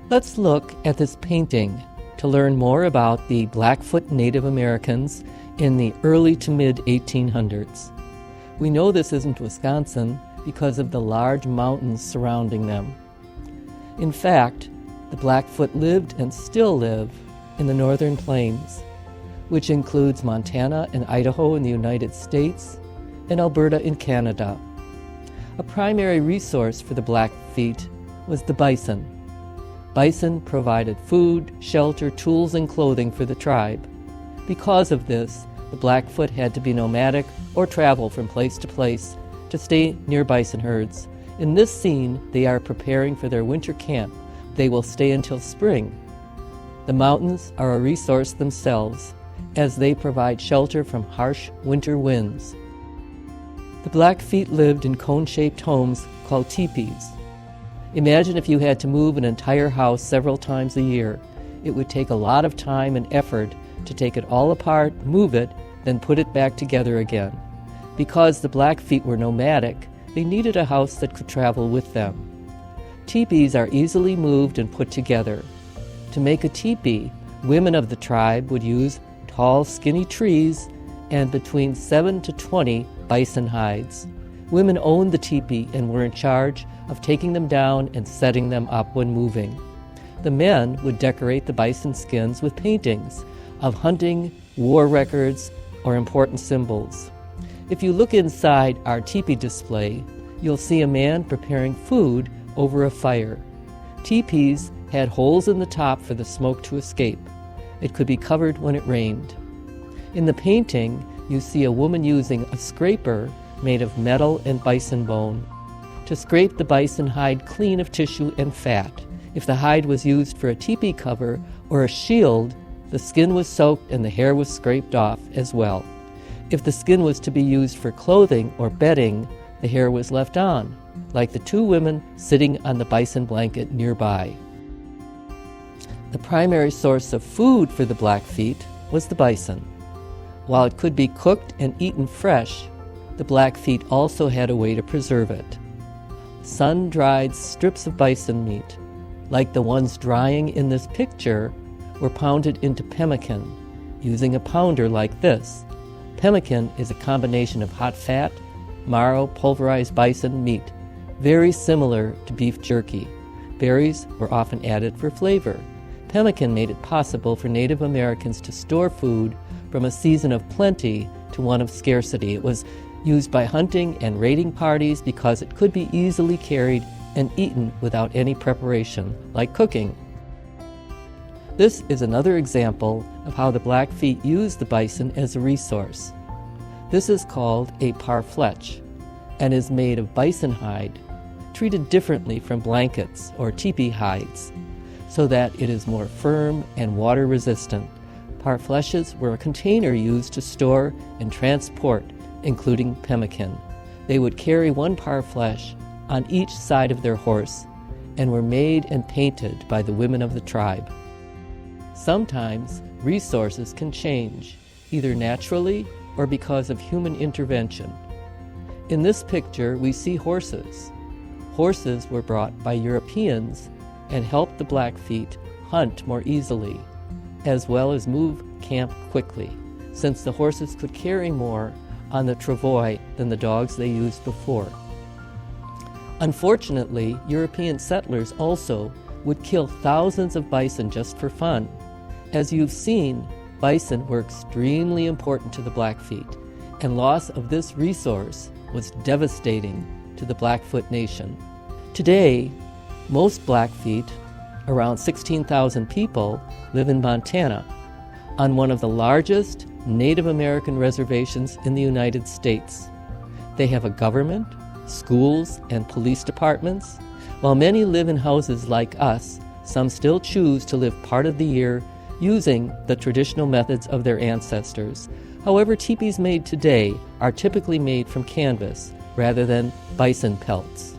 Let's look at this painting to learn more about the Blackfoot Native Americans in the early to mid-1800s. We know this isn't Wisconsin because of the large mountains surrounding them. In fact, the Blackfoot lived and still live in the northern plains, which includes Montana and Idaho in the United States and Alberta in Canada. A primary resource for the Blackfeet was the bison. Bison provided food, shelter, tools, and clothing for the tribe. Because of this, the Blackfoot had to be nomadic or travel from place to place to stay near bison herds. In this scene, they are preparing for their winter camp. They will stay until spring. The mountains are a resource themselves, as they provide shelter from harsh winter winds. The Blackfeet lived in cone-shaped homes called teepees. Imagine if you had to move an entire house several times a year. It would take a lot of time and effort to take it all apart, move it, then put it back together again. Because the Blackfeet were nomadic, they needed a house that could travel with them. Teepees are easily moved and put together. To make a teepee, women of the tribe would use tall, skinny trees and between 7 to 20 bison hides. Women owned the teepee and were in charge of taking them down and setting them up when moving. The men would decorate the bison skins with paintings of hunting, war records, or important symbols. If you look inside our teepee display, you'll see a man preparing food over a fire. Teepees had holes in the top for the smoke to escape. It could be covered when it rained. In the painting, you see a woman using a scraper made of metal and bison bone to scrape the bison hide clean of tissue and fat. If the hide was used for a teepee cover or a shield, the skin was soaked and the hair was scraped off as well. If the skin was to be used for clothing or bedding, the hair was left on, like the two women sitting on the bison blanket nearby. The primary source of food for the Blackfeet was the bison. While it could be cooked and eaten fresh, the Blackfeet also had a way to preserve it. Sun-dried strips of bison meat, like the ones drying in this picture, were pounded into pemmican using a pounder like this. Pemmican is a combination of hot fat, marrow, pulverized bison meat, very similar to beef jerky. Berries were often added for flavor. Pemmican made it possible for Native Americans to store food from a season of plenty to one of scarcity. It was used by hunting and raiding parties because it could be easily carried and eaten without any preparation, like cooking. This is another example of how the Blackfeet used the bison as a resource. This is called a parfleche and is made of bison hide, treated differently from blankets or teepee hides, so that it is more firm and water resistant. Parfleches were a container used to store and transport, including pemmican. They would carry one parfleche on each side of their horse and were made and painted by the women of the tribe. Sometimes resources can change, either naturally or because of human intervention. In this picture, we see horses. Horses were brought by Europeans and helped the Blackfeet hunt more easily, as well as move camp quickly, since the horses could carry more on the travois than the dogs they used before. Unfortunately, European settlers also would kill thousands of bison just for fun. As you've seen, bison were extremely important to the Blackfeet, and loss of this resource was devastating to the Blackfoot Nation. Today, most Blackfeet, around 16,000 people, live in Montana, on one of the largest Native American reservations in the United States. They have a government, schools, and police departments. While many live in houses like us, some still choose to live part of the year using the traditional methods of their ancestors. However, teepees made today are typically made from canvas rather than bison pelts.